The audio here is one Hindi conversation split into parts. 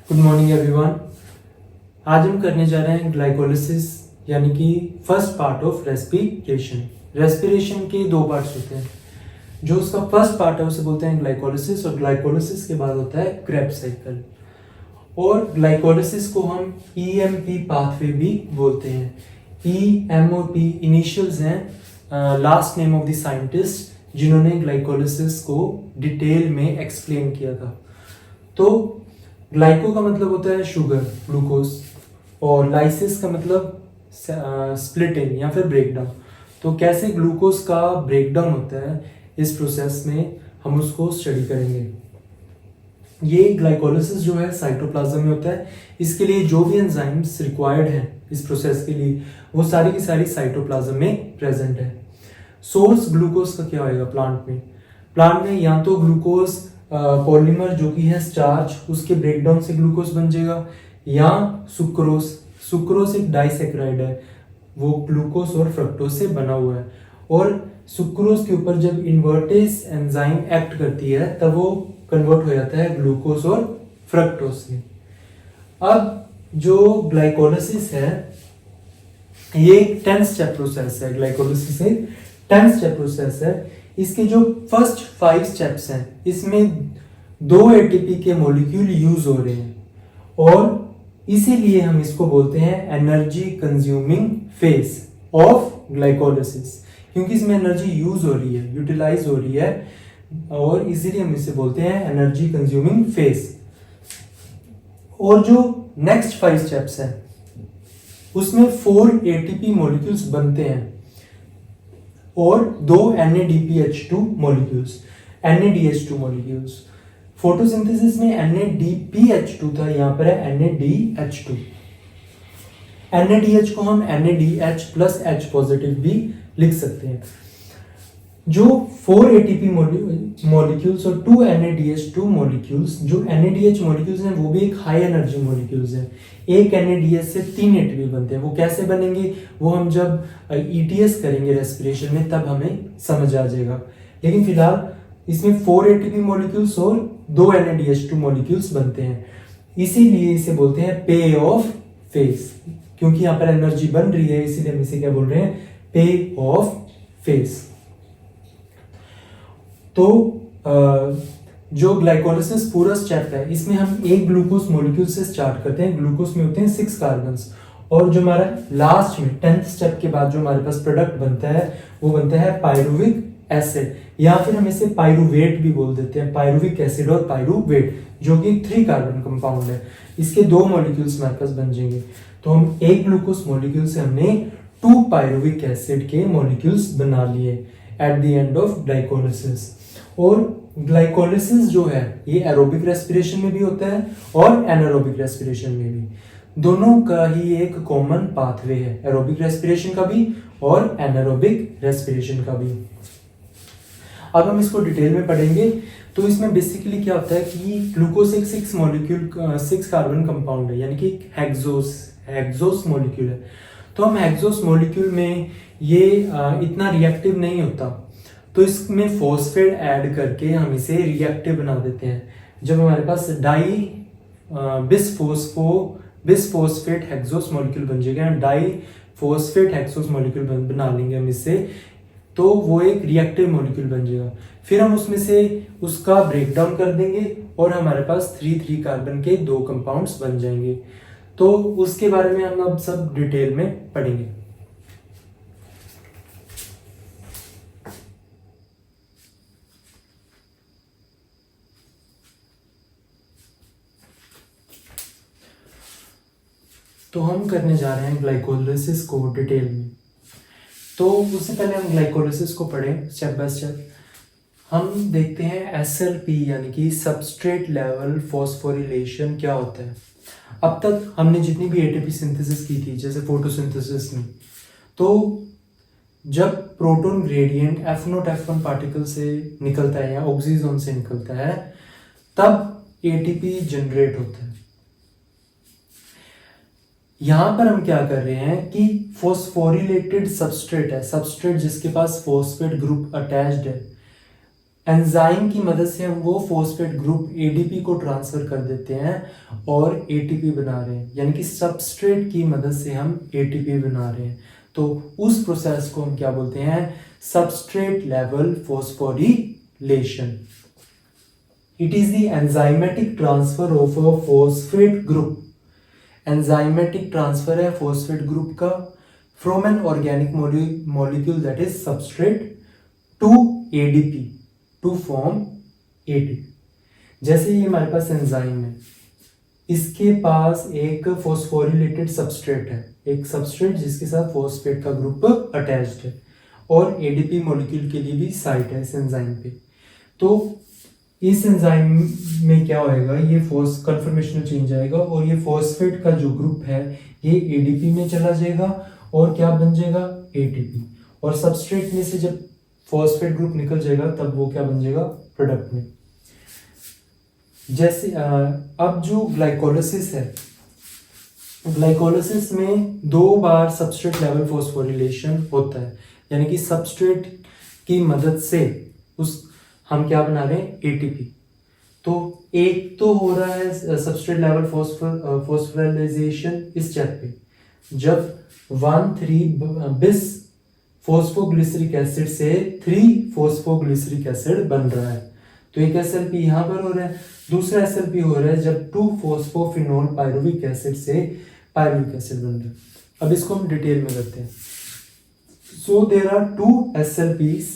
Good morning everyone. आज हम करने जा रहे हैं ग्लाइकोलिसिस यानी कि first part of respiration. Respiration के दो पार्ट्स होते हैं। जो उसका फर्स्ट पार्ट है उसे बोलते हैं ग्लाइकोलिसिस, और ग्लाइकोलिसिस के बाद होता है क्रेब्स साइकिल। और ग्लाइकोलिसिस को हम ईएमपी पाथवे भी बोलते हैं। ई एम और पी इनिशियल्स हैं last name of the scientist जिन्होंने ग्लाइकोलिसिस को डिटेल में एक्सप्लेन किया था। तो ग्लाइको का मतलब होता है शुगर, ग्लूकोज, और लाइसिस का मतलब स्प्लिटिंग या फिर ब्रेकडाउन। तो कैसे ग्लूकोज का ब्रेकडाउन होता है इस प्रोसेस में हम उसको स्टडी करेंगे। ये ग्लाइकोलिसिस जो है साइटोप्लाज्म में होता है। इसके लिए जो भी एंजाइम्स रिक्वायर्ड हैं इस प्रोसेस के लिए वो सारी की सारी साइटोप्लाज्म में प्रेजेंट है। सोर्स ग्लूकोज का क्या होएगा प्लांट में या तो ग्लूकोज पॉलीमर जो कि है स्टार्च, उसके ब्रेकडाउन से ग्लूकोज बन जाएगा, या सुक्रोज एक डाइसैकेराइड है, वो ग्लूकोज और फ्रक्टोज से बना हुआ है। और सुक्रोज के ऊपर जब इन्वर्टेज एंजाइम एक्ट करती है तब वो कन्वर्ट हो जाता है ग्लूकोज और फ्रक्टोज में। अब जो ग्लाइकोलिसिस है ये एक 10 स्टेप प्रोसेस है। ग्लाइकोलिसिस एक 10 स्टेप प्रोसेस है। इसके जो फर्स्ट 5 स्टेप्स हैं इसमें 2 एटीपी के मॉलिक्यूल यूज हो रहे हैं, और इसीलिए हम इसको बोलते हैं energy consuming phase of glycolysis, क्योंकि इसमें एनर्जी यूज हो रही है, यूटिलाइज हो रही है, और इसीलिए हम इसे बोलते हैं एनर्जी कंज्यूमिंग फेज। और जो नेक्स्ट 5 स्टेप्स हैं उसमें 4 एटीपी मॉलिक्यूल्स बनते हैं और 2 NADPH2 मॉलिक्यूल्स। फोटोसिंथेसिस में NADPH2 था, यहां पर है NADH2। NADH को हम NADH प्लस H पॉजिटिव भी लिख सकते हैं। जो 4 ATP मॉलिक्यूल्स और 2 NADH2 मॉलिक्यूल्स, जो NADH मॉलिक्यूल्स हैं वो भी एक हाई एनर्जी मॉलिक्यूल्स हैं। एक NADH से 3 ATP बनते हैं। वो कैसे बनेंगे वो हम जब ETS करेंगे रेस्पिरेशन में तब हमें समझ आ जाएगा। लेकिन फिलहाल इसमें 4 ATP मॉलिक्यूल्स और 2 NADH2 मॉलिक्यूल्स बनते हैं, इसीलिए इसे बोलते हैं पे ऑफ फेज। क्योंकि यहाँ पर एनर्जी बन रही है इसीलिए हम इसे क्या बोल रहे हैं, पे ऑफ फेज। तो जो ग्लाइकोलिसिस पूरा स्टेप है इसमें हम एक ग्लूकोज मॉलिक्यूल से स्टार्ट करते हैं। ग्लूकोज में होते हैं 6 कार्बन्स, और जो हमारा लास्ट में 10th स्टेप के बाद जो हमारे पास प्रोडक्ट बनता है वो बनता है पायरुविक एसिड, या फिर हम इसे पायरुवेट भी बोल देते हैं। पायरुविक एसिड और पायरुवेट जो कि 3 कार्बन कंपाउंड है, इसके 2 मॉलिक्यूल्स हमारे पास बन जाएंगे। तो हम एक ग्लूकोज मॉलिक्यूल से हमने 2 पायरुविक एसिड के मॉलिक्यूल्स बना लिए at the end of glycolysis. और ग्लाइकोलिसिस जो है ये एरोबिक रेस्पिरेशन में भी होता है और एनारोबिक रेस्पिरेशन में भी। दोनों का ही एक कॉमन पाथवे है, एरोबिक रेस्पिरेशन का भी और एनारोबिक रेस्पिरेशन का भी। अब हम इसको डिटेल में पढ़ेंगे। तो इसमें बेसिकली क्या होता है कि ग्लूकोज एक 6 कार्बन कंपाउंड है, यानी कि हेक्सोस मॉलिक्यूल है। तो हम हेक्सोस मॉलिक्यूल में ये इतना रिएक्टिव नहीं होता, तो इसमें फॉस्फेट ऐड करके हम इसे रिएक्टिव बना देते हैं। जब हमारे पास बिसफॉस्फेट हेक्सोस मॉलिक्यूल बन जाएगा, डाइफॉस्फेट हेक्सोस मॉलिक्यूल बना लेंगे हम इससे, तो वो एक रिएक्टिव मॉलिक्यूल बन जाएगा। फिर हम उसमें से उसका ब्रेकडाउन कर देंगे और हमारे पास 3 कार्बन के 2 कंपाउंड्स बन जाएंगे। तो उसके बारे में हम अब सब डिटेल में पढ़ेंगे। तो हम करने जा रहे हैं ग्लाइकोलिसिस को डिटेल में। तो उससे पहले हम ग्लाइकोलिसिस को पढ़ें स्टेप बाय स्टेप। हम देखते हैं SLP यानी कि सबस्ट्रेट लेवल फॉस्फोरिलेशन क्या होता है। अब तक हमने जितनी भी ATP सिंथेसिस की थी जैसे फोटोसिंथेसिस में, तो जब proton gradient F0 F1 particle से निकलता है या ऑक्सीजन से निकलता है तब ATP जनरेट होता है। यहां पर हम क्या कर रहे हैं कि फॉस्फोरिलेटेड सबस्ट्रेट है, सबस्ट्रेट जिसके पास फॉस्फेट ग्रुप अटैच्ड है, एंजाइम की मदद से हम वो फॉस्फेट ग्रुप एडीपी को ट्रांसफर कर देते हैं और एटीपी बना रहे हैं, यानी कि सबस्ट्रेट की मदद से हम एटीपी बना रहे हैं। तो उस प्रोसेस को हम क्या बोलते हैं? Substrate level phosphorylation. It is the enzymatic transfer of a phosphate group. Enzymatic transfer है फॉस्फेट ग्रुप का from an organic molecule that is substrate to ADP to form ATP. जैसे ये हमारे पास एंजाइम है, इसके पास एक फॉस्फोरिलेटेड सबस्ट्रेट है, एक सबस्ट्रेट जिसके साथ फॉस्फेट का ग्रुप अटैच्ड है, और एडीपी मॉलिक्यूल के लिए भी साइट है इस एंजाइम पे। तो इस एंजाइम में क्या होएगा, ये कन्फर्मेशनल चेंज आएगा और ये फॉस्फेट का जो ग्रुप है ये एडीपी में चला जाएगा और क्या बन जाएगा? एटीपी। और सबस्ट्रेट में से जब फॉस्फेट ग्रुप निकल जाएगा तब वो क्या बन जाएगा? प्रोडक्ट में। जैसे अब जो ग्लाइकोलिसिस है, ग्लाइकोलिसिस में 2 बार सबस्ट्रेट लेवल फॉस्फोरिलेशन होता है, यानी कि सबस्ट्रेट की मदद से हम क्या बना रहे हैं? एटीपी। तो एक तो हो रहा है सबस्ट्रेट लेवल फॉस्फोरिलेशन इस स्टेप पे, जब 1,3-bis फॉस्फोग्लिसरिक एसिड से 3-फॉस्फोग्लिसरिक एसिड बन रहा है। तो एक SLP यहाँ पर हो रहा है, दूसरा SLP हो रहा है जब 2-फॉस्फोफिनोल पायरुविक एसिड से पायरुविक एसिड बन रहा है। अब इसको हम डिटेल में करते हैं। So there are 2 SLPs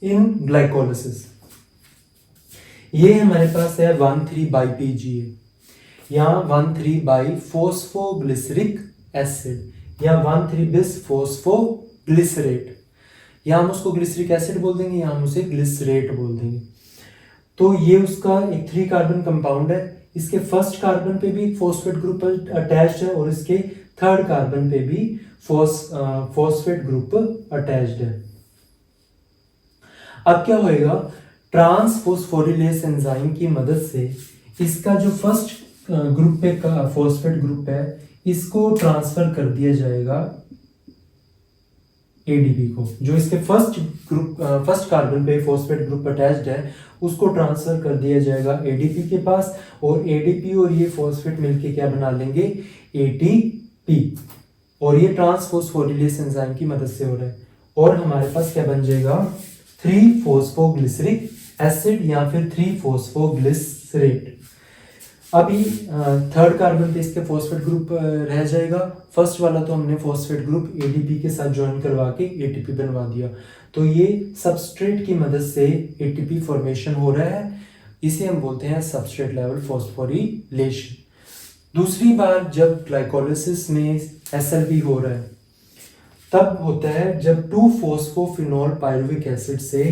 in glycolysis. ये हमारे पास है 1,3-PGA या 1,3-फॉस्फोग्लिसरिक एसिड या 1,3-bis फॉस्फोग्लिसरेट, या हम उसको ग्लिसरिक एसिड बोल देंगे या हम उसे ग्लिसरेट बोल देंगे। तो ये उसका एक 3 कार्बन कंपाउंड है, इसके फर्स्ट कार्बन पे भी फॉस्फेट ग्रुप अटैच्ड है और इसके थर्ड कार्बन पे भी फॉस्फेट ग्रुप अटैच्ड है। अब क्या होएगा? ट्रांसफॉस्फोरिलेस एंजाइम की मदद से इसका जो फर्स्ट ग्रुप पे का फॉस्फेट ग्रुप है इसको ट्रांसफर कर दिया जाएगा एडीपी को। जो इसके फर्स्ट कार्बन पे फॉस्फेट ग्रुप अटैच्ड है उसको ट्रांसफर कर दिया जाएगा एडीपी के पास, और एडीपी और ये फॉस्फेट मिलके क्या बना लेंगे? एटीपी। और ये ट्रांसफॉस्फोरिलेस एंजाइम की मदद से हो रहा है, और हमारे पास क्या बन जाएगा? 3-फॉस्फोग्लिसरिक एसिड या फिर 3-फॉस्फोग्लिसरेट। अभी थर्ड कार्बन पे इसके फॉस्फेट ग्रुप रह जाएगा। फर्स्ट वाला तो हमने फॉस्फेट ग्रुप एडीपी के साथ ज्वाइन करवा के एटीपी बनवा दिया। तो ये सबस्ट्रेट की मदद से एटीपी फॉर्मेशन हो रहा है, इसे हम बोलते हैं सबस्ट्रेट लेवल फॉस्फोरिलेशन। दूसरी बार जब ग्लाइकोलिसिस में SLP हो रहा है तब होता है जब 2-फॉस्फोफिनोल पायरुविक एसिड से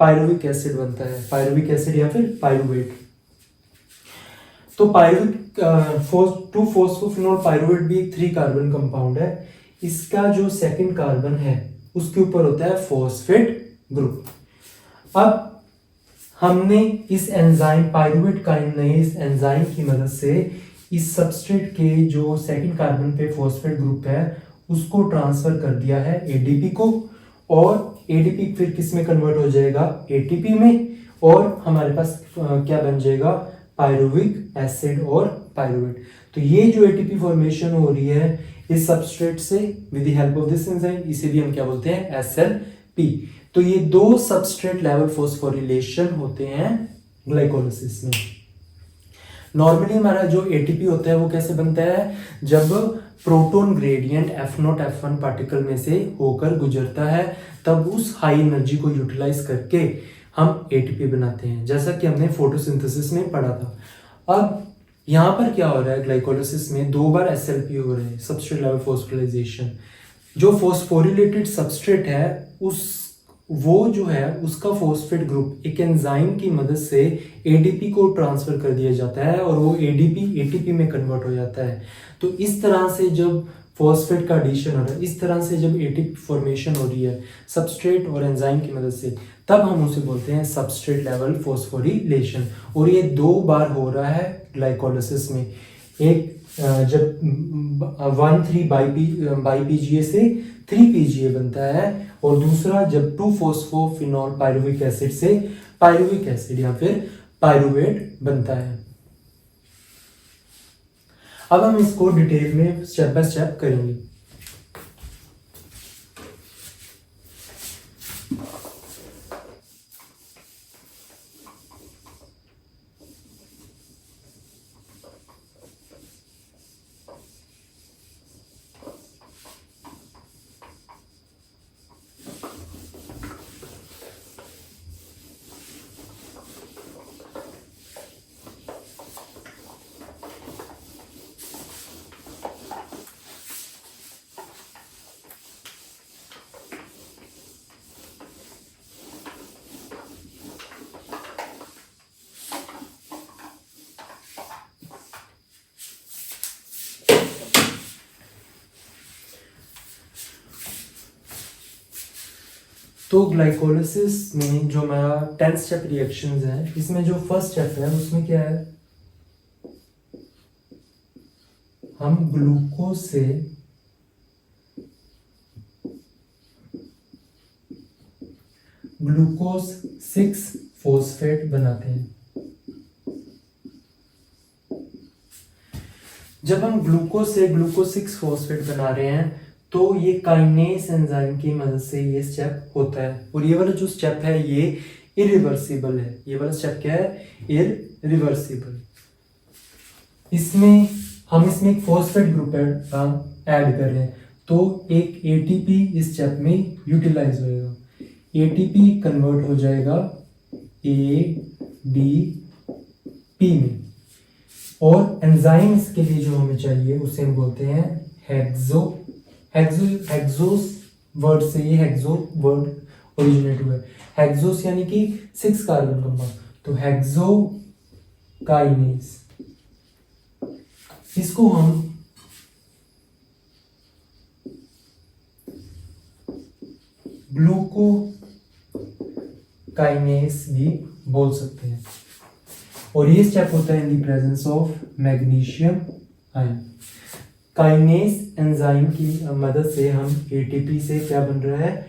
पायरुविक एसिड बनता है, पायरुविक एसिड या फिर पायरुवेट। तो 2-फॉस्फोफिनोल पायरुवेट भी एक 3 कार्बन कंपाउंड है। इसका जो सेकंड कार्बन है उसके ऊपर होता है फॉस्फेट ग्रुप। अब हमने इस एंजाइम पायरुवेट काइनेज एंजाइम की मदद से इस सबस्ट्रेट के जो सेकंड कार्बन पे फॉस्फेट ग्रुप है उसको ट्रांसफर कर दिया है एडीपी को, और एडीपी फिर किस में कन्वर्ट हो जाएगा? एटीपी में, और हमारे पास क्या बन जाएगा? पायरुविक एसिड और पायरुवेट। तो ये जो एटीपी फॉर्मेशन हो रही है इस सबस्ट्रेट से with the help of this enzyme, इसे भी हम क्या बोलते हैं? SLP। तो ये 2 सबस्ट्रेट लेवल फॉस्फोरिलेशन होते हैं ग्लाइकोलिसिस में। नॉर्मली हमारा जो एटीपी होता है वो कैसे बनता है? जब proton gradient F0 F1 particle में से होकर गुजरता है तब उस हाई एनर्जी को यूटिलाइज करके हम एटीपी बनाते हैं, जैसा कि हमने फोटोसिंथेसिस में पढ़ा था। अब यहाँ पर क्या हो रहा है? ग्लाइकोलिसिस में 2 बार SLP हो रहे हैं, सबस्ट्रेट लेवल फॉस्फोरिलेशन। जो फॉस्फोरिलेटेड सबस्ट्रेट है वो जो है उसका फॉस्फेट ग्रुप एक एंजाइम की मदद से एडीपी को ट्रांसफर कर दिया जाता है और वो एडीपी एटीपी में कन्वर्ट हो जाता है। तो इस तरह से जब फॉस्फेट का एडिशन हो रहा है, इस तरह से जब एटीपी फॉर्मेशन हो रही है सबस्ट्रेट और एंजाइम की मदद से, तब हम उसे बोलते हैं सबस्ट्रेट लेवल फॉस्फोरिलेशन। और ये 2 बार हो रहा है ग्लाइकोलिसिस में, एक जब 1,3 बाई पीजीए से 3 पीजीए बनता है, और दूसरा जब 2-फॉस्फोफिनॉल पायरुविक एसिड से पायरुविक एसिड या फिर पायरुवेट बनता है। अब हम इसको डिटेल में स्टेप बाय स्टेप करेंगे। तो ग्लाइकोलिसिस में जो हमारा 10 स्टेप रिएक्शंस हैं, इसमें जो फर्स्ट स्टेप है उसमें क्या है, हम ग्लूकोज से ग्लूकोज 6 फॉस्फेट बनाते हैं। जब हम ग्लूकोज से ग्लूकोज 6 फॉस्फेट बना रहे हैं तो ये काइनेस एंजाइम की मदद से ये स्टेप होता है, और ये वाला जो स्टेप है ये इरिवर्सिबल है। ये वाला स्टेप क्या है, इरिवर्सिबल। इसमें हम एक फॉस्फेट ग्रुप ऐड कर रहे हैं, तो एक एटीपी इस स्टेप में यूटिलाइज होएगा। एटीपी कन्वर्ट हो जाएगा एडीपी में, और एंजाइम इसके लिए जो हमें चाहिए उसे हम बोलते हैं हेक्सोस वर्ड से ये हेक्सो वर्ड ओरिजिनेट हुआ है। हेक्सोस यानी कि 6 कार्बन कंपाउंड, तो हेक्सोकाइनेस। इसको हम ग्लूकोकाइनेस भी बोल सकते हैं, और ये स्टेप होता है in the presence of magnesium ion. Kinase enzyme की मदद से हम एटीपी से क्या बन रहा है,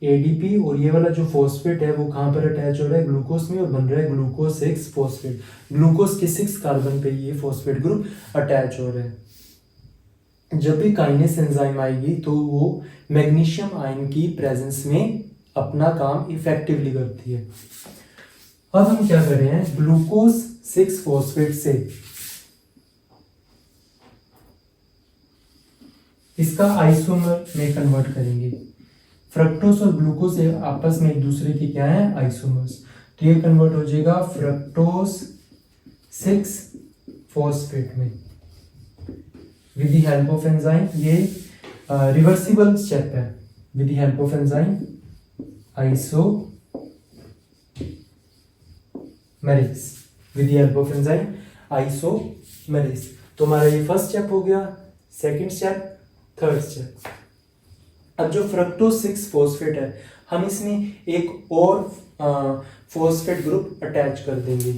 एडीपी, और ये वाला जो फॉस्फेट है वो कहाँ पर अटैच हो रहा है, ग्लूकोज में, और बन रहा है ग्लूकोज 6 फॉस्फेट। ग्लूकोज के 6 कार्बन पे ये फॉस्फेट ग्रुप अटैच हो रहा है। जब भी काइनेस एंजाइम आएगी तो वो मैग्नीशियम आयन की प्रेजेंस में अपना काम इफेक्टिवली करती है। अब हम क्या कर रहे हैं, ग्लूकोज 6 फॉस्फेट से इसका आइसोमर में कन्वर्ट करेंगे। फ्रक्टोज और ग्लूकोज आपस में एक दूसरे के क्या है, आइसोमर्स। तो ये कन्वर्ट हो जाएगा फ्रक्टोज 6 फॉस्फेट में with the help of enzyme. ये रिवर्सिबल स्टेप है। With the help of enzyme isomerase, with the help of enzyme isomerase. तो हमारा ये फर्स्ट स्टेप हो गया। Second step, third step. अब जो फ्रक्टोज 6 फॉस्फेट है, हम इसमें एक और फॉस्फेट ग्रुप अटैच कर देंगे,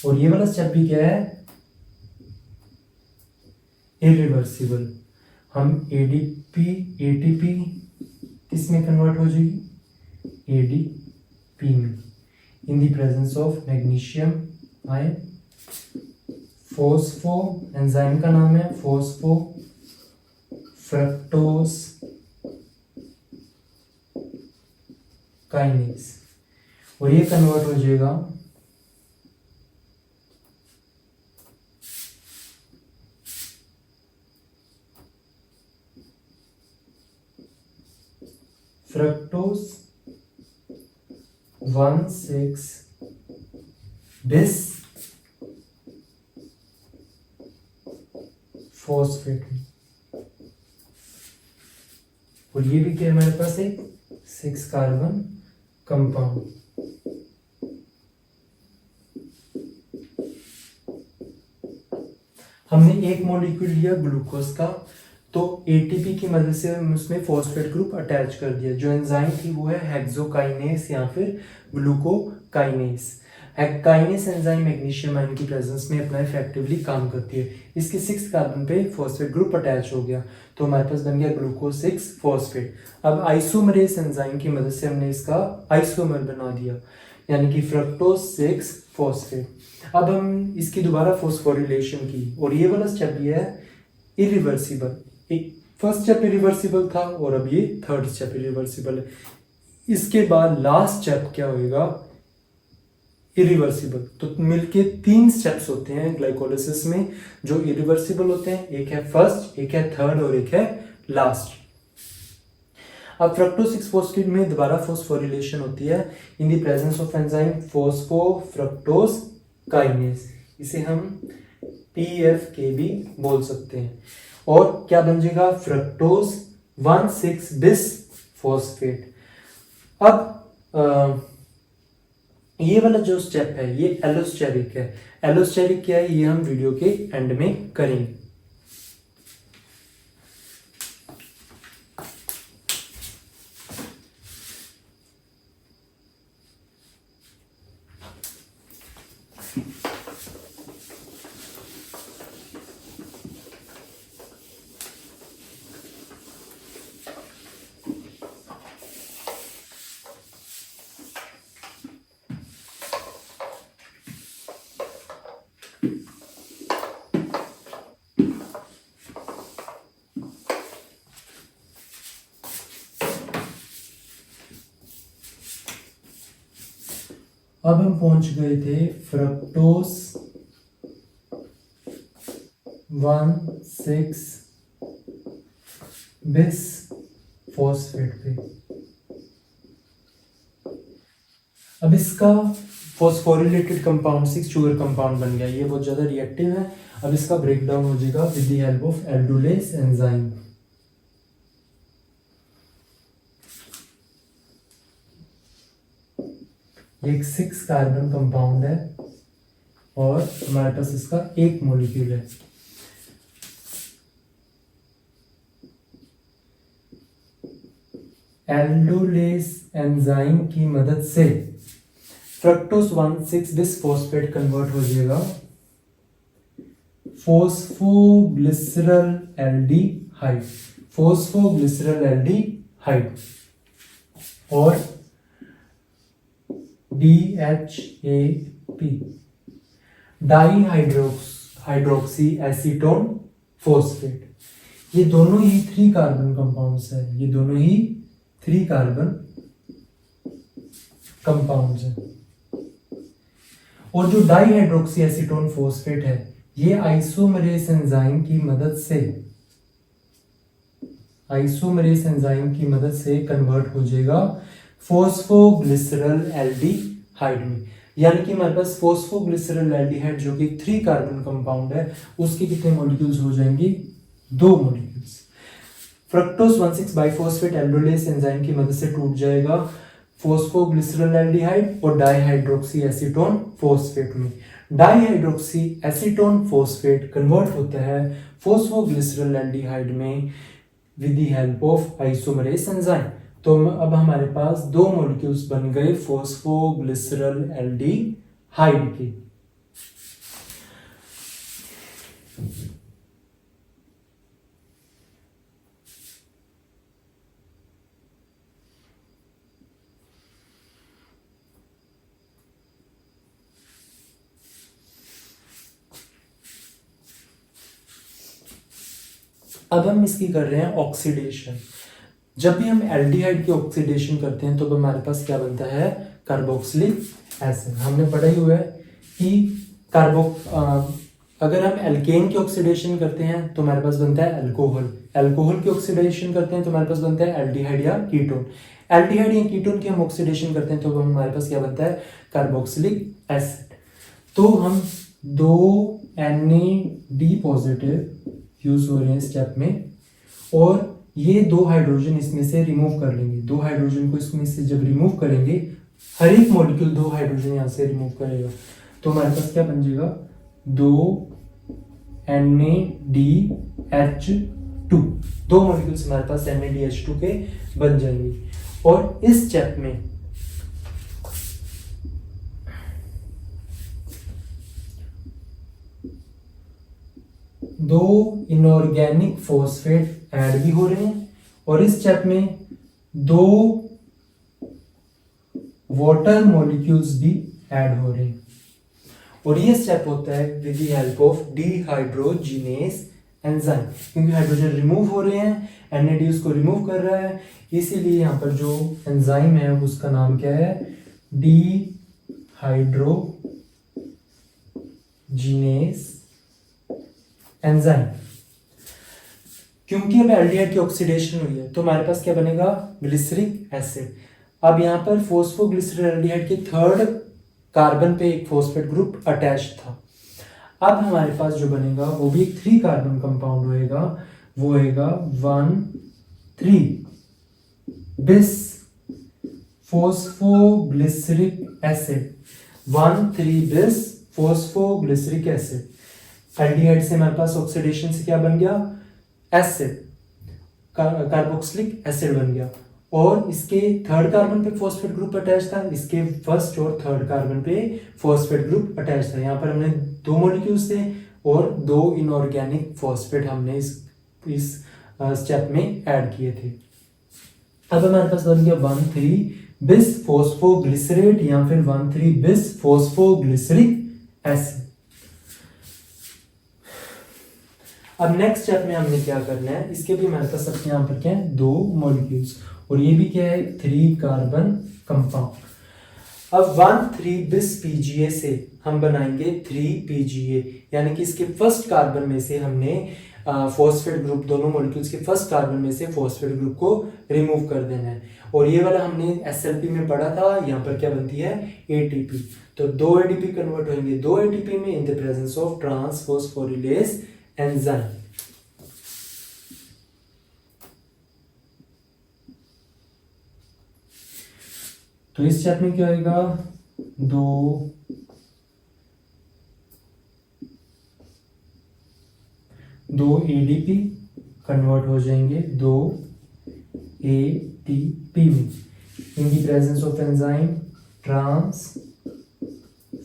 और ये वाला स्टेप भी क्या है, इरिवर्सिबल। हम एटीपी किसमें कन्वर्ट हो जाएगी, एडीपी में, in the presence of magnesium ion. Phospho enzyme का नाम है फॉस्फो फ्रक्टोज काइनेस, और ये कन्वर्ट हो जाएगा फ्रक्टोज 1,6 बिस फॉस्फेट, और ये भी क्या हमारे पास एक 6 कार्बन कंपाउंड। हमने एक मॉलिक्यूल लिया ग्लूकोज का, तो एटीपी की मदद से हम उसमें फॉस्फेट ग्रुप अटैच कर दिया। जो एंजाइम थी वो है हेक्सोकाइनेस या फिर glucokinase. Kinase enzyme magnesium ion की प्रेजेंस में अपना इफेक्टिवली काम करती है। इसके 6 कार्बन पे फॉस्फेट ग्रुप अटैच हो गया तो हमारे पास बन गया ग्लूकोज 6 फॉस्फेट। अब आइसोमरेज एंजाइम की मदद से हमने इसका आइसोमर बना दिया यानी कि फ्रक्टोज 6 फॉस्फेट। अब हम इसकी दोबारा फॉस्फोरिलेशन की और ये वाला स्टेप ये है इरिवर्सिबल। फर्स्ट स्टेप इरिवर्सिबल था और अब ये थर्ड स्टेप इरिवर्सिबल है। इसके बाद लास्ट स्टेप क्या होएगा इरिवर्सिबल। तो मिलके 3 स्टेप्स होते हैं ग्लाइकोलिसिस में जो इरिवर्सिबल होते हैं, एक है फर्स्ट, एक है थर्ड और एक है लास्ट। अब फ्रक्टोज 6 फॉस्फेट में दोबारा फॉस्फोरिलेशन होती है in the presence of enzyme phosphofructokinase काइनेज, इसे हम PFK भी बोल सकते हैं। और क्या बन जाएगा फ्रक्टोज 1,6 बिस फॉस्फेट। अब ये वाला जो स्टेप है ये एलोस्टेरिक है। एलोस्टेरिक क्या है ये हम वीडियो के एंड में करेंगे। अब हम पहुंच गए थे फ्रक्टोज 1,6 बिस फॉस्फेट पे। अब इसका फॉस्फोरिलेटेड कंपाउंड 6 शुगर कंपाउंड बन गया। ये बहुत ज्यादा रिएक्टिव है। अब इसका ब्रेकडाउन हो जाएगा with the help of aldolase enzyme. ये एक 6 कार्बन कंपाउंड है और हमारे पास इसका एक मॉलिक्यूल है। एल्डोलेस एंजाइम की मदद से फ्रक्टोज 1,6 बिस फॉस्फेट कन्वर्ट हो जाएगा फॉस्फोग्लिसरल एल्डिहाइड, फॉस्फोग्लिसरल एल्डिहाइड और DHAP डाईहाइड्रोक्सी एसीटोन फॉस्फेट। ये दोनों ही 3 कार्बन कंपाउंड्स हैं। ये दोनों ही 3 कार्बन कंपाउंड्स हैं। और जो डाईहाइड्रोक्सी एसीटोन फॉस्फेट है ये आइसोमरेज एंजाइम की मदद से कन्वर्ट हो जाएगा फॉस्फोग्लिसरल एल्डिहाइड में। यानी कि हमारे पास फॉस्फोग्लिसरल एल्डिहाइड जो कि 3 कार्बन कंपाउंड है उसके कितने मॉलिक्यूल्स हो जाएंगे 2 molecules. Fructose 1,6 biphosphate aldolase enzyme की मदद से टूट जाएगा फॉस्फोग्लिसरल एल्डिहाइड और डाईहाइड्रोक्सी एसीटोन फॉस्फेट में। डाईहाइड्रोक्सी एसीटोन फॉस्फेट कन्वर्ट होता है फॉस्फोग्लिसरल एल्डिहाइड में with the help of isomerase enzyme. तो अब हमारे पास 2 मॉलिक्यूल्स बन गए फॉस्फोग्लिसरल एल्डिहाइड के। अब हम इसकी कर रहे हैं ऑक्सीडेशन। जब भी हम एल्डिहाइड की ऑक्सीडेशन करते हैं तो हमारे पास क्या बनता है कार्बोक्सिलिक एसिड। हमने पढ़ा ही हुआ है कि अगर हम एल्केन की ऑक्सीडेशन करते हैं तो हमारे पास बनता है अल्कोहल। अल्कोहल की ऑक्सीडेशन करते हैं तो हमारे पास बनता है एल्डिहाइड या कीटोन। एल्डिहाइड या कीटोन की हम ऑक्सीडेशन करते हैं तो हमारे पास क्या बनता है कार्बोक्सिलिक एसिड। तो हम 2 NAD पॉजिटिव यूज हो रहे हैं स्टेप में और ये 2 हाइड्रोजन इसमें से रिमूव कर लेंगे। 2 हाइड्रोजन को इसमें से जब रिमूव करेंगे हर एक मॉलिक्यूल 2 हाइड्रोजन यहाँ से रिमूव करेगा तो हमारे पास क्या बन जाएगा 2 NADH2। 2 मॉलिक्यूल्स हमारे पास NADH2 के बन जाएंगे। और इस स्टेप में 2 इनऑर्गेनिक फॉस्फेट ऐड भी हो रहे हैं और इस स्टेप में 2 वाटर मॉलिक्यूल्स भी ऐड हो रहे हैं और ये स्टेप होता है with the help of dehydrogenase enzyme, क्योंकि हाइड्रोजन रिमूव हो रहे हैं, NAD उसको रिमूव कर रहा है, इसीलिए यहाँ पर जो एंजाइम है उसका नाम क्या है, डिहाइड्रोजिनेस एंजाइम। क्योंकि अब एल्डिहाइड की ऑक्सीडेशन हुई है तो हमारे पास क्या बनेगा, ग्लिसरिक एसिड। अब यहाँ पर फॉस्फोग्लिसरॉल्डिहाइड के थर्ड कार्बन पे एक फॉस्फेट ग्रुप अटैच था। अब हमारे पास जो बनेगा वो भी एक 3 कार्बन कंपाउंड होएगा, वो होएगा 1,3 बिस फॉस्फोग्लिसरिक एसिड, 1,3 बिस फॉस्फोग्लिसरिक एसिड। एल्डिहाइड से हमारे पास ऑक्सीडेशन से क्या बन गया, एसिड, कार्बोक्सिलिक एसिड बन गया और इसके थर्ड कार्बन पे फॉस्फेट ग्रुप अटैच था, इसके फर्स्ट और थर्ड कार्बन पे फॉस्फेट ग्रुप अटैच था। यहाँ पर हमने 2 मॉलिक्यूल्स थे और 2 इनऑर्गेनिक फॉस्फेट हमने इस स्टेप में ऐड किए थे। अब हमारे पास बन गया 1,3 बिस फॉस्फोग्लिसरेट या फिर 1,3 बिस फॉस्फोग्लिसरिक एसिड। अब नेक्स्ट स्टेप में हमने क्या करना है, इसके भी हमारे पास सबके यहाँ पर क्या है, 2 मॉलिक्यूल्स और ये भी क्या है, 3 कार्बन कंपाउंड। अब 1,3 बिस PGA से हम बनाएंगे 3 PGA, यानी कि इसके फर्स्ट कार्बन में से हमने फॉस्फेट ग्रुप, दोनों मॉलिक्यूल्स के फर्स्ट कार्बन में से फॉस्फेट ग्रुप को रिमूव कर देना है। और ये वाला हमने SLP में पढ़ा था, यहाँ पर क्या बनती है, ATP। तो 2 ADP कन्वर्ट होंगे 2 ATP में in the presence of trans phosphorylase enzyme. तो इस स्टेप में क्या होगा, 2 ADP कन्वर्ट हो जाएंगे 2 ATP में in the presence of enzyme trans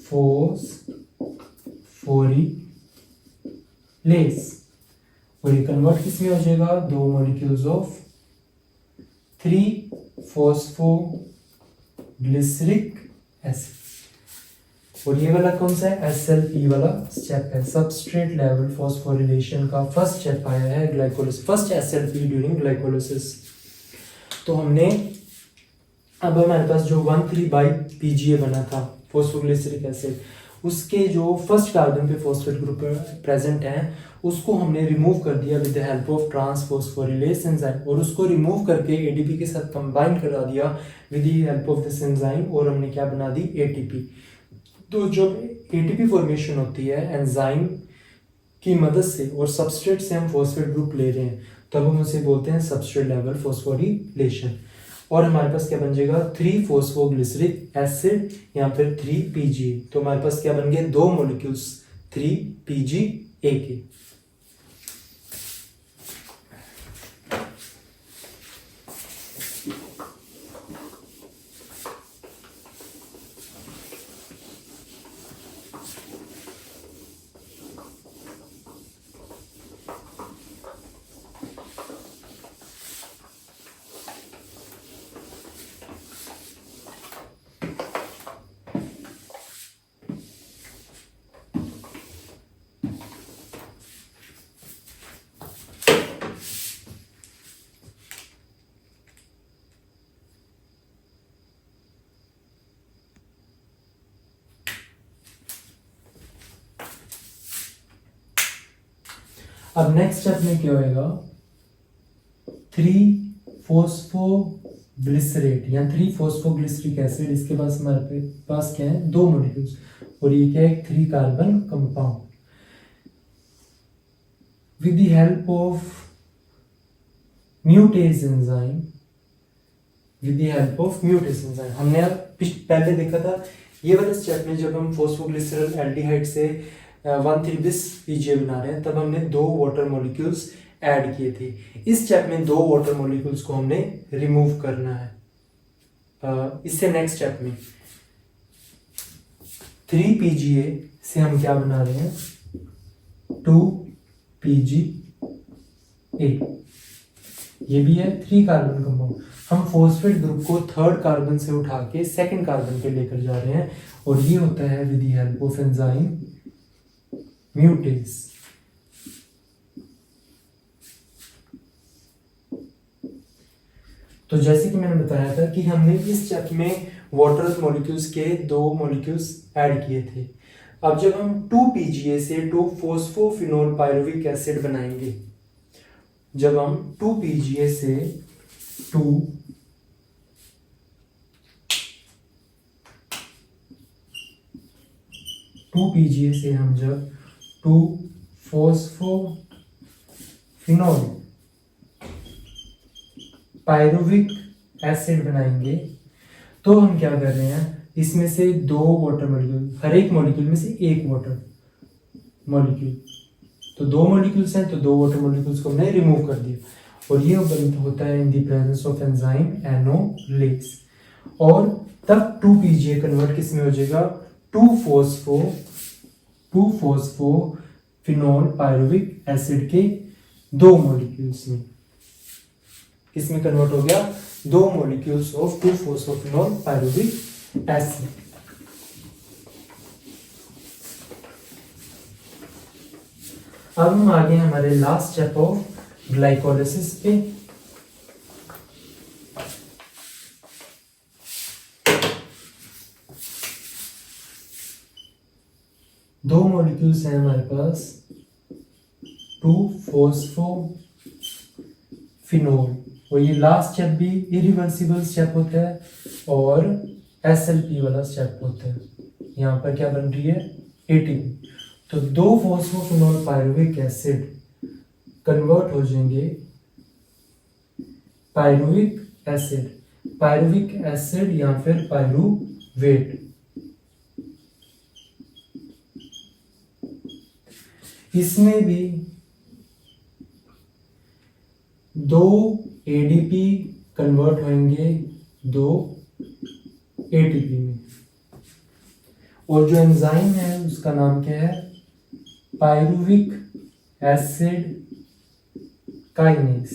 phosphorylase और ये कन्वर्ट किस में हो जाएगा, 2 मॉलिक्यूल्स ऑफ 3 फॉस्फोग्लिसरिक एसिड। और ये वाला कौन सा है, SLP वाला स्टेप है, सबस्ट्रेट लेवल फॉस्फोरिलेशन का फर्स्ट स्टेप आया है glycolysis, first SLP during glycolysis. तो हमने अब हमारे पास जो 1,3 बाई PGA बना था फॉस्फोग्लिसरिक एसिड, उसके जो फर्स्ट कार्बन पे फॉस्फेट ग्रुप प्रेजेंट है उसको हमने रिमूव कर दिया with the help of transphosphorylase enzyme और उसको रिमूव करके ADP के साथ कंबाइन करा दिया with the help of this enzyme और हमने क्या बना दी, ATP। तो जब ATP फॉर्मेशन होती है एंजाइम की मदद से और सबस्ट्रेट से हम फॉस्फेट ग्रुप ले रहे हैं तब हम उसे बोलते हैं सबस्ट्रेट लेवल फॉस्फोरिलेशन। और हमारे पास क्या बन जाएगा, 3 फॉस्फोग्लिसरिक एसिड या फिर 3 PGA। तो हमारे पास क्या बन गए, 2 मॉलिक्यूल्स 3 PGA के। अब नेक्स्ट स्टेप में क्या होएगा, 3 फॉस्फोग्लिसरेट या 3 फॉस्फोग्लिसरिक एसिड, इसके पास हमारे पास क्या है, 2 मॉलिक्यूल्स और ये क्या है, 3 carbon compound. With the help of म्यूटेज enzyme, हमने पहले देखा था ये वाले स्टेप में जब हम फॉस्फोग्लिसरल एल्डिहाइड से 1,3 बिस PGA बना रहे हैं तब हमने 2 वाटर मॉलिक्यूल्स ऐड किए थे। इस स्टेप में 2 वाटर मॉलिक्यूल्स को हमने रिमूव करना है। इससे नेक्स्ट स्टेप में 3 PGA से हम क्या बना रहे हैं, 2 PgA। ये भी है 3 कार्बन कंपाउंड। हम फॉस्फेट ग्रुप को 3rd कार्बन से उठा के 2nd कार्बन पे लेकर जा रहे हैं और ये होता है with the help of enzyme म्यूटेज। तो जैसे कि मैंने बताया था कि हमने इस स्टेप में वाटर मॉलिक्यूल्स के 2 मॉलिक्यूल्स ऐड किए थे। अब जब हम 2PGA से 2-फॉस्फोफिनोल पायरुविक एसिड बनाएंगे, जब हम 2PGA से 2PGA से हम जब 2-फॉस्फोफिनोल पायरुविक एसिड बनाएंगे तो हम क्या कर रहे हैं, इसमें से 2 वाटर मॉलिक्यूल, हर एक मॉलिक्यूल में से 1 वाटर मॉलिक्यूल, तो 2 मॉलिक्यूल्स हैं तो 2 वाटर मॉलिक्यूल्स को हमने रिमूव कर दिया और ये बन होता है in the presence of enzyme enolase. और तब 2PGA कन्वर्ट किस में हो जाएगा, 2-फॉस्फोफिनोल पायरुविक एसिड के 2 मॉलिक्यूल्स में। किसमें कन्वर्ट हो गया, 2 मॉलिक्यूल्स ऑफ 2-फॉस्फोफिनोल पायरुविक एसिड। अब हम आगे हमारे लास्ट स्टेप ऑफ ग्लाइकोलाइसिस पे। दो मॉलिक्यूल्स हैं हमारे पास, 2-फॉस्फोफिनोल, और ये लास्ट स्टेप भी इरिवर्सिबल स्टेप होता है और SLP वाला स्टेप होता है। यहाँ पर क्या बन रही है, ATP। तो 2-फॉस्फोफिनोल पायरुविक एसिड कन्वर्ट हो जाएंगे पायरुविक एसिड या फिर पायरुवेट। इसमें भी 2 ADP कन्वर्ट होंगे 2 ATP में, और जो एंजाइम है उसका नाम क्या है, पायरुविक एसिड काइनेज।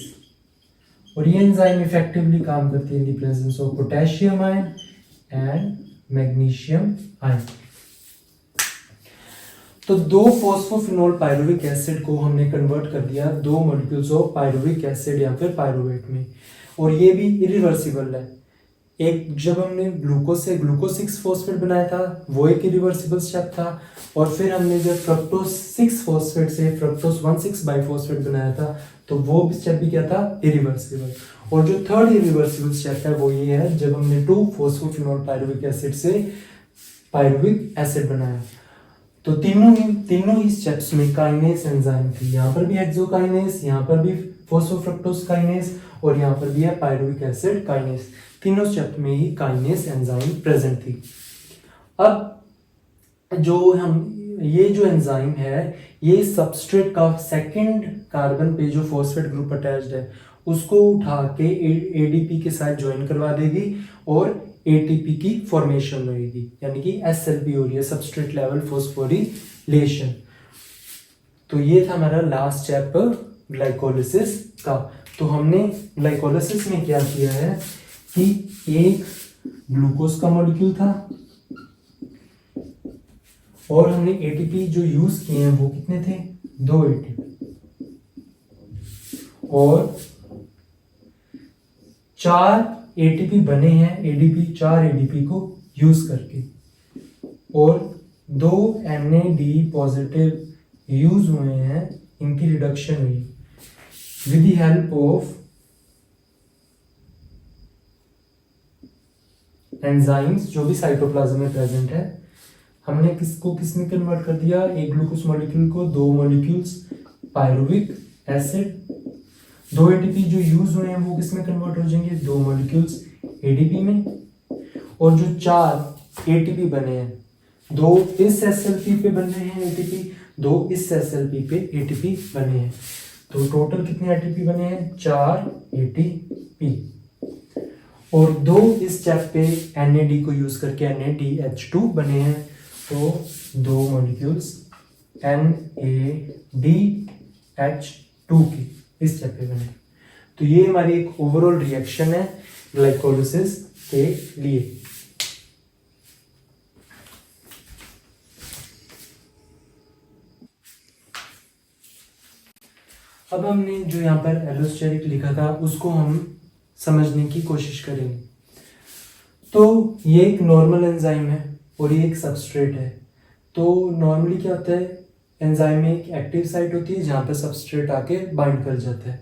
और ये एंजाइम इफेक्टिवली काम करती है in the presence of potassium ion and magnesium ion. तो 2-फॉस्फोफिनोल पायरुविक एसिड को हमने कन्वर्ट कर दिया 2 मॉलिक्यूल्स ऑफ पायरुविक एसिड या फिर पायरुवेट में, और ये भी इरिवर्सिबल है। एक जब हमने ग्लूकोज से ग्लूकोज 6 फॉस्फेट बनाया था वो एक इरिवर्सिबल स्टेप था, और फिर हमने जब फ्रक्टोज 6 फॉस्फेट से फ्रक्टोज 1,6 बाइफॉस्फेट बनाया था तो वो स्टेप भी क्या था, इरिवर्सिबल। और जो थर्ड इरिवर्सिबल स्टेप है वो ये है जब हमने 2-फॉस्फोफिनोल पायरुविक एसिड से पायरुविक एसिड बनाया। तो तीनों ही स्टेप्स में काइनेज एंजाइम थी। यहाँ पर भी एक्सोकाइनेज, यहाँ पर भी फॉस्फोफ्रक्टोज काइनेज, और यहाँ पर भी है पायरुविक एसिड काइनेज। तीनों स्टेप में ही काइनेज एंजाइम प्रेजेंट थी। अब ये जो एंजाइम है ये सबस्ट्रेट का 2nd कार्बन पे जो फॉस्फेट ग्रुप अटैच्ड है उसको उठा के ADP के साथ ज्वाइन करवा देगी और ATP की फॉर्मेशन होगी, यानी कि SLP हो रही है, सबस्ट्रेट लेवल फॉस्फोरिलेशन। तो ये था हमारा लास्ट स्टेप ग्लाइकोलाइसिस का। तो हमने ग्लाइकोलाइसिस में क्या किया है कि एक ग्लूकोज का मॉलिक्यूल था और हमने ATP जो यूज किए हैं वो कितने थे, 2 ATP, और 4 ATP बने हैं ADP, 4 ADP को यूज करके, और 2 NAD पॉजिटिव यूज हुए हैं, इनकी रिडक्शन हुई with the help of enzymes जो भी साइटोप्लाज्म में प्रेजेंट है। हमने किसमें कन्वर्ट कर दिया, एक ग्लूकोज मॉलिक्यूल को 2 मॉलिक्यूल्स पायरुविक एसिड, 2 ATP जो यूज हुए हैं वो किसमें कन्वर्ट हो जाएंगे, 2 मॉलिक्यूल्स ADP में, और जो 4 ATP बने हैं, 2 इस SLP पे बन रहे हैं ATP, 2 इस SLP पे ATP बने हैं। तो टोटल कितने ATP बने हैं, 4 ATP, और 2 इस स्टेप पे NAD को यूज करके NADH2 बने हैं। तो 2 मॉलिक्यूल्स NAD H2 की इस स्टेप पे बने। तो ये हमारी एक ओवरऑल रिएक्शन है ग्लाइकोलिसिस के लिए। अब हमने जो यहाँ पर एलोस्टेरिक लिखा था उसको हम समझने की कोशिश करेंगे। तो ये एक नॉर्मल एंजाइम है और ये एक सबस्ट्रेट है। तो नॉर्मली क्या होता है, एंजाइम में एक एक्टिव साइट होती है जहाँ पर सबस्ट्रेट आके बाइंड कर जाता है।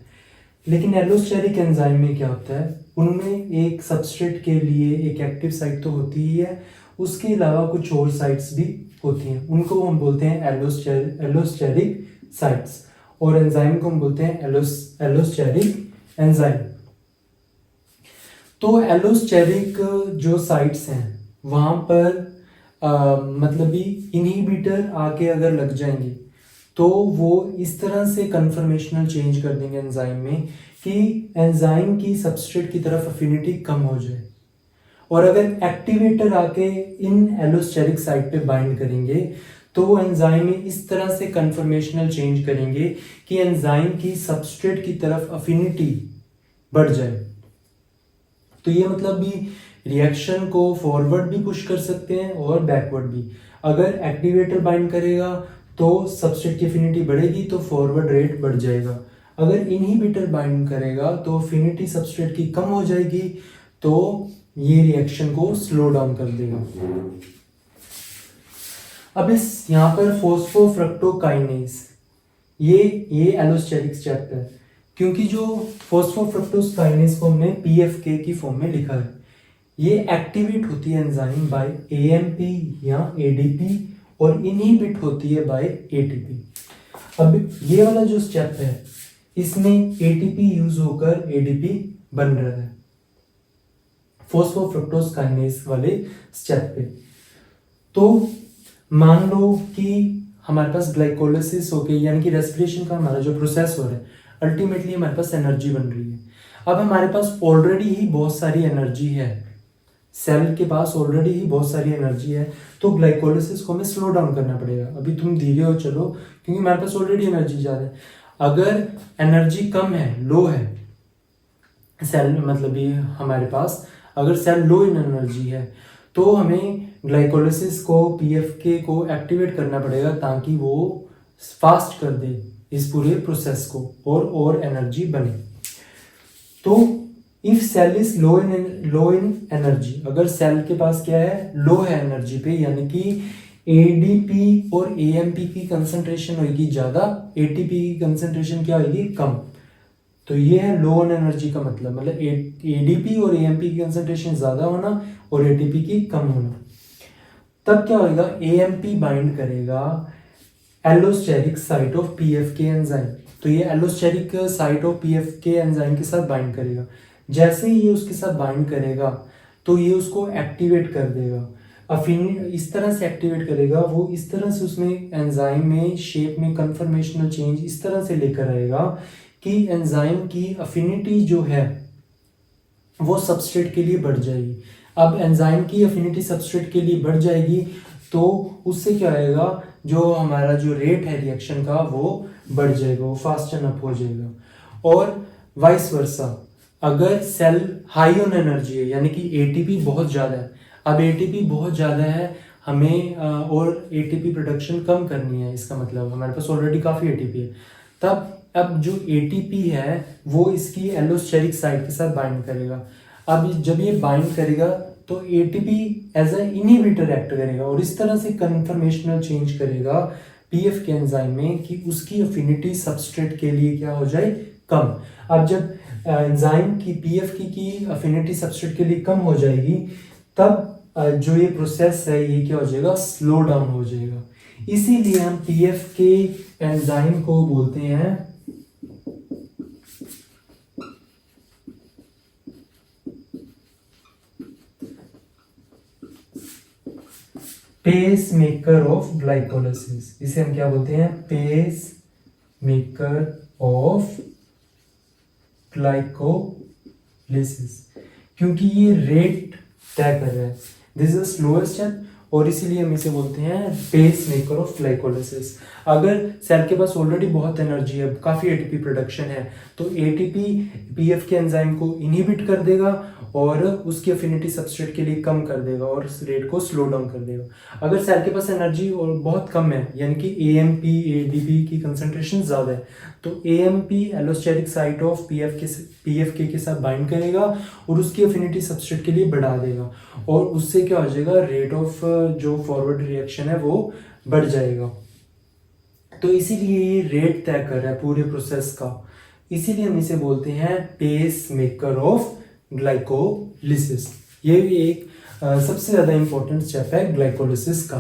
लेकिन एलोस्टेरिक एंजाइम में क्या होता है, उनमें एक सबस्ट्रेट के लिए एक एक्टिव साइट तो होती ही है, उसके अलावा कुछ और साइट्स भी होती हैं। उनको हम बोलते हैं एलोस्टेरिक साइट्स, और एंजाइम को हम बोलते हैं एलोस्टेरिक एंजाइम। तो एलोस्टेरिक जो साइट्स हैं वहां पर मतलब भी इनहिबिटर आके अगर लग जाएंगे तो वो इस तरह से कन्फर्मेशनल चेंज कर देंगे एंजाइम में कि एंजाइम की सबस्ट्रेट की तरफ अफिनिटी कम हो जाए। और अगर एक्टिवेटर आके इन एलोस्टेरिक साइट पे बाइंड करेंगे तो वो एंजाइम में इस तरह से कन्फर्मेशनल चेंज करेंगे कि एंजाइम की सबस्ट्रेट की तरफ अफिनिटी बढ़ जाए। तो ये मतलब भी रिएक्शन को फॉरवर्ड भी पुश कर सकते हैं और बैकवर्ड भी। अगर एक्टिवेटर बाइंड करेगा तो सबस्ट्रेट की अफिनिटी बढ़ेगी तो फॉरवर्ड रेट बढ़ जाएगा। अगर इनहिबिटर बाइंड करेगा तो अफिनिटी सबस्ट्रेट की कम हो जाएगी, तो ये रिएक्शन को स्लो डाउन कर देगा। अब इस यहाँ पर फॉस्फोफ्रक्टोकाइनेज ये एलोस्टेरिक स्टेप है, क्योंकि जो फॉस्फोफ्रक्टोकाइनेज को हमने पीएफके की फॉर्म में लिखा है, ये एक्टिवेट होती है एंजाइम बाय एएमपी या एडीपी और इनहिबिट होती है बाय एटीपी। अब ये वाला जो स्टेप है इसमें एटीपी यूज होकर एडीपी बन रहा है फॉस्फोफ्रक्टोकाइनेज वाले स्टेप पे। तो मान लो कि हमारे पास ग्लाइकोलिसिस हो गई, यानी कि रेस्पिरेशन का हमारा जो प्रोसेस हो रहा है, अल्टीमेटली हमारे पास एनर्जी बन रही है। अब हमारे पास ऑलरेडी ही बहुत सारी एनर्जी है, सेल के पास ऑलरेडी ही बहुत सारी एनर्जी है, तो ग्लाइकोलिसिस को हमें स्लो डाउन करना पड़ेगा। अभी तुम धीरे हो चलो, क्योंकि हमारे पास ऑलरेडी एनर्जी ज़्यादा है। अगर एनर्जी कम है, लो है सेल, मतलब ये हमारे पास अगर सेल लो इन एनर्जी है, तो हमें ग्लाइकोलिसिस को पीएफके को एक्टिवेट करना पड़ेगा ताकि वो फास्ट कर दे इस पूरे प्रोसेस को और एनर्जी बने। तो if cell is low in energy, अगर सेल के पास क्या है, लो है एनर्जी पे, यानी कि एडीपी और एएमपी की कंसंट्रेशन होगी ज्यादा, एटीपी की कंसंट्रेशन क्या होगी, कम। तो ये है लो ऑन एनर्जी का मतलब एडीपी और एएमपी की कंसंट्रेशन ज्यादा होना और एटीपी की कम होना। तब क्या होगा, एएमपी बाइंड करेगा एलोस्टेरिक साइट ऑफ पीएफके एंजाइम। तो ये एलोस्टेरिक साइट ऑफ पीएफके एंजाइम के साथ बाइंड करेगा। जैसे ही ये उसके साथ बाइंड करेगा तो ये उसको एक्टिवेट कर देगा। इस तरह से एक्टिवेट करेगा, वो इस तरह से उसमें एंजाइम में शेप में कन्फर्मेशनल चेंज इस तरह से लेकर आएगा कि एंजाइम की अफिनिटी जो है वो सबस्ट्रेट के लिए बढ़ जाएगी। अब एंजाइम की अफिनिटी सबस्ट्रेट के लिए बढ़ जाएगी तो उससे क्या आएगा, जो हमारा जो रेट है रिएक्शन का वो बढ़ जाएगा, वो फास्ट एंड अप हो जाएगा। और वाइस वर्सा, अगर सेल हाई ऑन एनर्जी है, यानी कि एटीपी बहुत ज़्यादा है, अब एटीपी बहुत ज़्यादा है हमें और एटीपी प्रोडक्शन कम करनी है, इसका मतलब हमारे पास ऑलरेडी काफ़ी एटीपी है, तब अब जो एटीपी है वो इसकी एलोस्टेरिक साइट के साथ बाइंड करेगा। अब जब ये बाइंड करेगा तो ATP as a inhibitor act करेगा और इस तरह से कन्फर्मेशनल चेंज करेगा पीएफ के एंजाइम में कि उसकी अफिनिटी सबस्ट्रेट के लिए क्या हो जाए, कम। अब जब एंजाइम की पीएफ की अफिनिटी सबस्ट्रेट के लिए कम हो जाएगी, तब जो ये प्रोसेस है ये क्या हो जाएगा, स्लो डाउन हो जाएगा। इसीलिए हम पीएफ के एंजाइम को बोलते हैं पेस मेकर ऑफ ग्लाइकोलिसिस। इसे हम क्या बोलते हैं, पेस मेकर ऑफ ग्लाइकोलिसिस, क्योंकि ये रेट तय कर रहा है। This is the slowest step और इसीलिए हम इसे बोलते हैं पेस मेकर ऑफ ग्लाइकोलिसिस। अगर सेल के पास ऑलरेडी बहुत एनर्जी है, काफ़ी एटीपी प्रोडक्शन है, तो एटीपी पीएफ के एंजाइम को इनहिबिट कर देगा और उसकी अफिनिटी सबस्ट्रेट के लिए कम कर देगा और रेट को स्लो डाउन कर देगा। अगर सेल के पास एनर्जी और बहुत कम है, यानी कि एएमपी एडीपी की कंसंट्रेशन ज़्यादा है, तो एएमपी एलोस्टेरिक साइट ऑफ पीएफके के साथ बाइंड करेगा और उसकी अफिनिटी सबस्ट्रेट के लिए बढ़ा देगा और उससे क्या हो जाएगा, रेट ऑफ जो फॉरवर्ड रिएक्शन है वो बढ़ जाएगा। तो इसीलिए ये रेट तय कर रहा है पूरे प्रोसेस का, इसीलिए हम इसे बोलते हैं पेस मेकर ऑफ ग्लाइकोलिसिस। ये भी एक सबसे ज़्यादा इंपॉर्टेंट स्टेप है ग्लाइकोलिसिस का।